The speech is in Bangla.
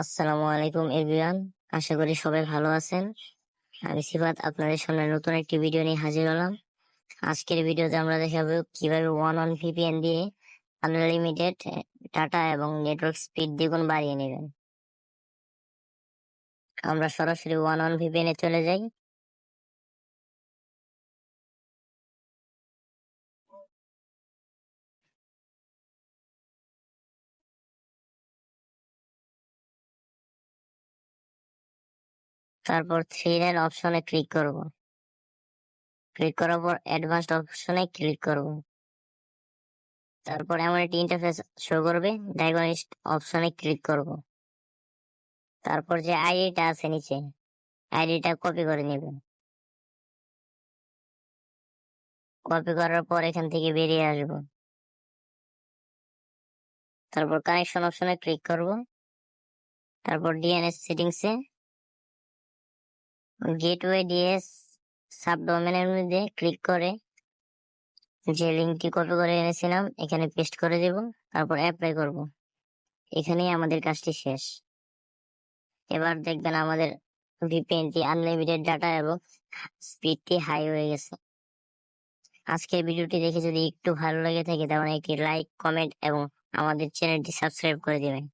আসসালামু আলাইকুম এভরিওয়ান। আশা করি সবাই ভালো আছেন। আমি সিফাত আপনাদের সামনে নতুন একটি ভিডিও নিয়ে হাজির হলাম। আজকের ভিডিওতে আমরা দেখাবো কিভাবে ওয়ান অন ভিপিএন দিয়ে আনলিমিটেড ডাটা এবং নেটওয়ার্ক স্পিড দ্বিগুণ বাড়িয়ে নেবেন। আমরা সরাসরি ওয়ান অন ভিপিএন এ চলে যাই। তারপর থ্রি লাইন অপশনে ক্লিক করব। ক্লিক করার পর অ্যাডভান্সড অপশনে ক্লিক করব। তারপর এমন একটি ইন্টারফেস শো করবে। ডায়াগনস্ট অপশনে ক্লিক করব। তারপর যে আইডিটা আছে নিচে, আইডিটা কপি করে নেবেন। কপি করার পর এখান থেকে বেরিয়ে আসবো। তারপর কানেকশন অপশনে ক্লিক করব। তারপর ডিএনএস সেটিংসে গেটওয়ে ডিএস সাবডোমেনের মধ্যে ক্লিক করে যে লিঙ্কটি কপি করে এনেছিলাম এখানে পেস্ট করে দেব। তারপর অ্যাপ্লাই করব। এখানেই আমাদের কাজটি শেষ। এবার দেখবেন আমাদের ভিপিএনটি আনলিমিটেড ডাটা এবং স্পিডটি হাই হয়ে গেছে। আজকের ভিডিওটি দেখে যদি একটু ভালো লেগে থাকে তাহলে একটি লাইক, কমেন্ট এবং আমাদের চ্যানেলটি সাবস্ক্রাইব করে দিবেন।